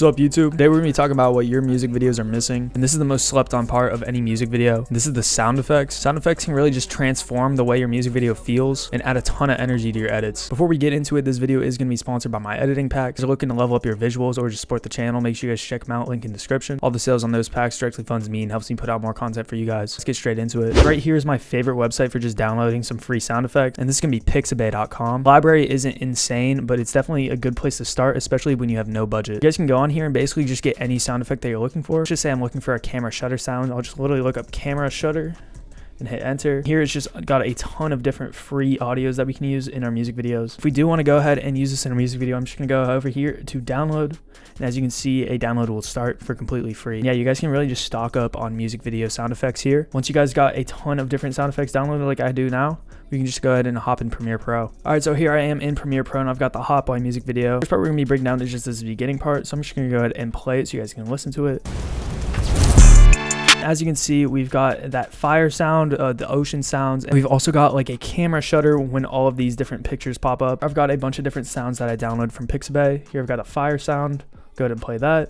What's up, YouTube? Today we're gonna be talking about what your music videos are missing, and this is the most slept on part of any music video. This is the sound effects. Sound effects can really just transform the way your music video feels and add a ton of energy to your edits. Before we get into it, this video is gonna be sponsored by my editing packs. If you're looking to level up your visuals or just support the channel, make sure you guys check them out, link in the description. All the sales on those packs directly funds me and helps me put out more content for you guys. Let's get straight into it. Right here is my favorite website for just downloading some free sound effects, and this is gonna be pixabay.com. Library isn't insane, but it's definitely a good place to start, especially when you have no budget. You guys can go on here and basically just get any sound effect that you're looking for. Let's just say I'm looking for a camera shutter sound. I'll just literally look up camera shutter and hit enter. Here it's just got a ton of different free audios that we can use in our music videos. If we do want to go ahead and use this in a music video, I'm just gonna go over here to download, and as you can see, a download will start for completely free. Yeah, you guys can really just stock up on music video sound effects here. Once you guys got a ton of different sound effects downloaded like I do now, we can just go ahead and hop in Premiere Pro. All right, so here I am in Premiere Pro, and I've got the Hot Boy music video. First part we're gonna be breaking down is just this beginning part, so I'm just gonna go ahead and play it so you guys can listen to it. As you can see, we've got that fire sound, the ocean sounds, and we've also got like a camera shutter when all of these different pictures pop up. I've got a bunch of different sounds that I downloaded from Pixabay. Here I've got a fire sound. Go ahead and play that.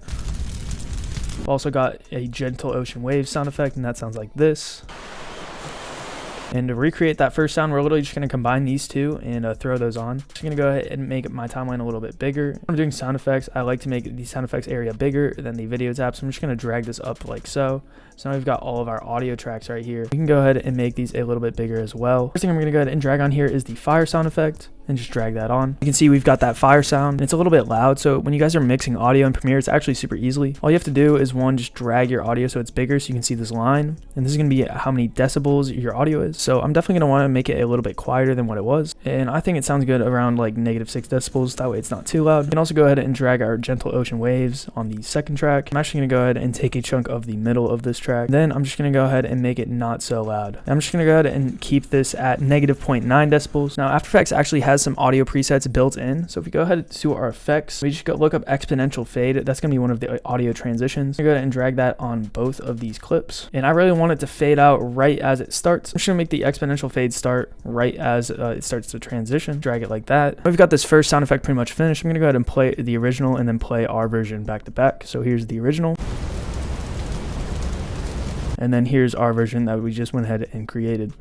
I've also got a gentle ocean wave sound effect, and that sounds like this. And to recreate that first sound, we're literally just going to combine these two and throw those on. Just going to go ahead and make my timeline a little bit bigger. When I'm doing sound effects, I like to make the sound effects area bigger than the video tab. So I'm just going to drag this up like so. So now we've got all of our audio tracks right here. We can go ahead and make these a little bit bigger as well. First thing I'm going to go ahead and drag on here is the fire sound effect, and just drag that on. You can see we've got that fire sound, and it's a little bit loud. So when you guys are mixing audio in Premiere, it's actually super easy. All you have to do is just drag your audio so it's bigger so you can see this line. And this is going to be how many decibels your audio is. So I'm definitely going to want to make it a little bit quieter than what it was. And I think it sounds good around like -6 decibels. That way it's not too loud. You can also go ahead and drag our gentle ocean waves on the second track. I'm actually going to go ahead and take a chunk of the middle of this track. Then I'm just going to go ahead and make it not so loud. I'm just going to go ahead and keep this at -0.9 decibels. Now After Effects actually has some audio presets built in. So if we go ahead to our effects, we just go look up exponential fade. That's going to be one of the audio transitions. I'm going to go ahead and drag that on both of these clips. And I really want it to fade out right as it starts. I'm just going to make the exponential fade start right as it starts to transition. Drag it like that. We've got this first sound effect pretty much finished. I'm going to go ahead and play the original and then play our version back to back. So here's the original. And then here's our version that we just went ahead and created.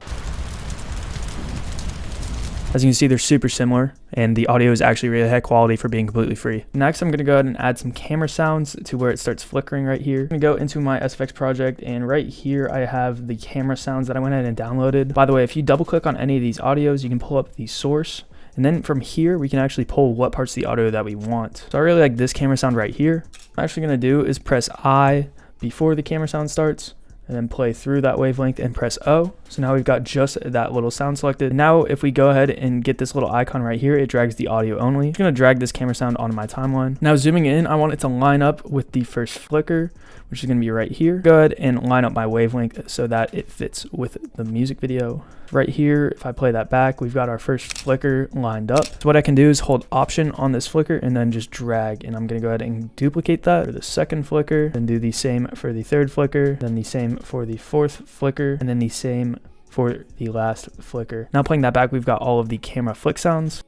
As you can see, they're super similar, and the audio is actually really high quality for being completely free. Next, I'm going to go ahead and add some camera sounds to where it starts flickering right here. I'm going to go into my SFX project, and right here I have the camera sounds that I went ahead and downloaded. By the way, if you double click on any of these audios, you can pull up the source, and then from here we can actually pull what parts of the audio that we want. So I really like this camera sound right here. What I'm actually going to do is press I before the camera sound starts, and then play through that wavelength and press O. So now we've got just that little sound selected. Now if we go ahead and get this little icon right here, it drags the audio only. I'm gonna drag this camera sound onto my timeline. Now zooming in, I want it to line up with the first flicker, which is gonna be right here. Go ahead and line up my wavelength so that it fits with the music video. Right here, if I play that back, we've got our first flicker lined up. So what I can do is hold Option on this flicker and then just drag, and I'm gonna go ahead and duplicate that for the second flicker, and do the same for the third flicker, then the same for the fourth flicker, and then the same for the last flicker. Now playing that back, we've got all of the camera flick sounds.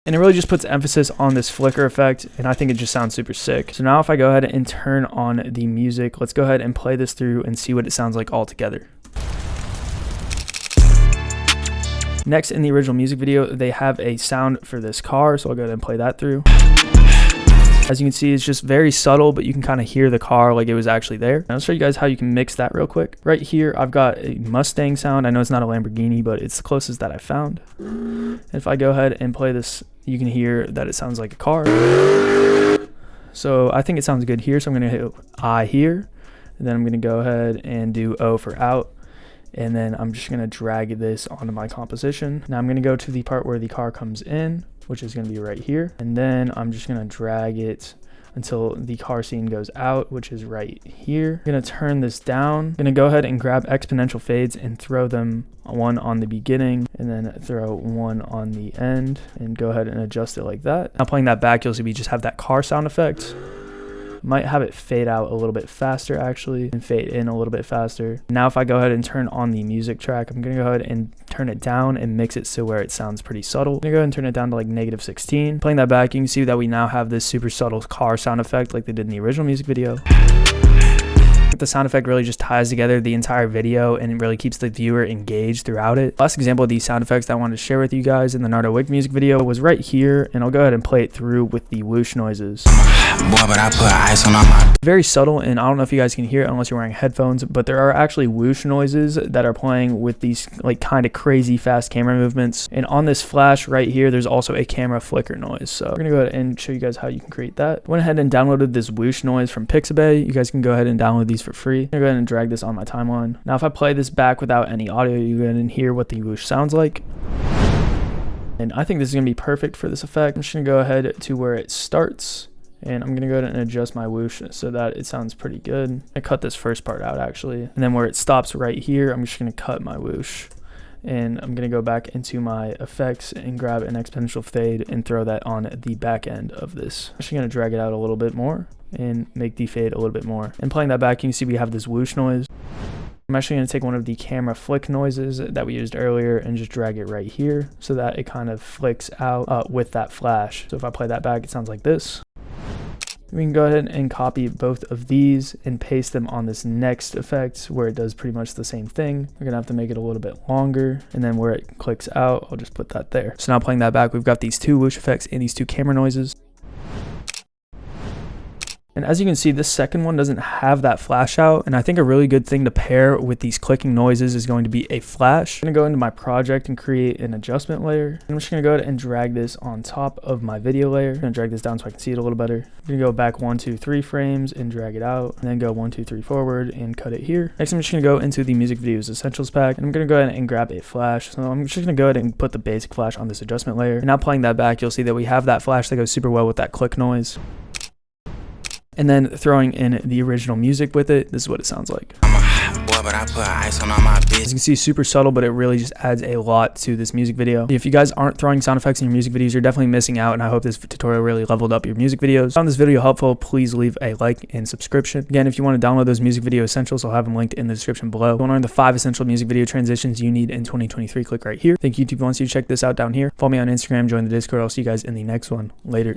And it really just puts emphasis on this flicker effect, and I think it just sounds super sick. So now if I go ahead and turn on the music, let's go ahead and play this through and see what it sounds like all together. Next, in the original music video, they have a sound for this car, so I'll go ahead and play that through. As you can see, it's just very subtle, but you can kind of hear the car like it was actually there. Now, I'll show you guys how you can mix that real quick. Right here, I've got a Mustang sound. I know it's not a Lamborghini, but it's the closest that I found. And if I go ahead and play this, you can hear that it sounds like a car. So I think it sounds good here. So I'm going to hit I here, and then I'm going to go ahead and do O for out. And then I'm just going to drag this onto my composition. Now I'm going to go to the part where the car comes in, which is going to be right here. And then I'm just going to drag it until the car scene goes out, which is right here. I'm going to turn this down. I'm going to go ahead and grab exponential fades and throw them, one on the beginning and then throw one on the end, and go ahead and adjust it like that. Now playing that back, you'll see we just have that car sound effect. Might have it fade out a little bit faster actually, and fade in a little bit faster. Now if I go ahead and turn on the music track, I'm gonna go ahead and turn it down and mix it so where it sounds pretty subtle. I'm gonna go ahead and turn it down to like -16. Playing that back, you can see that we now have this super subtle car sound effect like they did in the original music video. The sound effect really just ties together the entire video and it really keeps the viewer engaged throughout it. Last example of these sound effects that I wanted to share with you guys in the Naruto Wig music video was right here, and I'll go ahead and play it through with the whoosh noises. Very subtle, and I don't know if you guys can hear it unless you're wearing headphones, but there are actually whoosh noises that are playing with these like kind of crazy fast camera movements. And on this flash right here, there's also a camera flicker noise. So we're gonna go ahead and show you guys how you can create that. Went ahead and downloaded this whoosh noise from Pixabay. You guys can go ahead and download these for free. I'm gonna go ahead and drag this on my timeline. Now if I play this back without any audio, you go ahead and hear what the whoosh sounds like. And I think this is gonna be perfect for this effect. I'm just gonna go ahead to where it starts, and I'm gonna go ahead and adjust my whoosh so that it sounds pretty good. I cut this first part out actually, and then where it stops right here, I'm just gonna cut my whoosh. And I'm gonna go back into my effects and grab an exponential fade and throw that on the back end of this. I'm actually gonna drag it out a little bit more and make the fade a little bit more. And playing that back, you can see we have this whoosh noise. I'm actually gonna take one of the camera flick noises that we used earlier and just drag it right here so that it kind of flicks out with that flash. So if I play that back, it sounds like this. We can go ahead and copy both of these and paste them on this next effect where it does pretty much the same thing. We're gonna have to make it a little bit longer, and then where it clicks out, I'll just put that there. So now playing that back, we've got these two whoosh effects and these two camera noises. And as you can see, this second one doesn't have that flash out, and I think a really good thing to pair with these clicking noises is going to be a flash. I'm gonna go into my project and create an adjustment layer. I'm just gonna go ahead and drag this on top of my video layer. I'm gonna drag this down so I can see it a little better. I'm gonna go back 1, 2, 3 frames and drag it out, and then go 1, 2, 3 forward and cut it here. Next, I'm just gonna go into the music videos essentials pack, and I'm gonna go ahead and grab a flash. So I'm just gonna go ahead and put the basic flash on this adjustment layer. And now playing that back, you'll see that we have that flash that goes super well with that click noise. And then throwing in the original music with it, this is what it sounds like. As you can see, super subtle, but it really just adds a lot to this music video. If you guys aren't throwing sound effects in your music videos, you're definitely missing out, and I hope this tutorial really leveled up your music videos. If you found this video helpful, please leave a like and subscription. Again, if you want to download those music video essentials, I'll have them linked in the description below. If you want to learn the 5 essential music video transitions you need in 2023, click right here. Thank you. YouTube wants you to check this out down here. Follow me on Instagram, join the Discord. I'll see you guys in the next one. Later.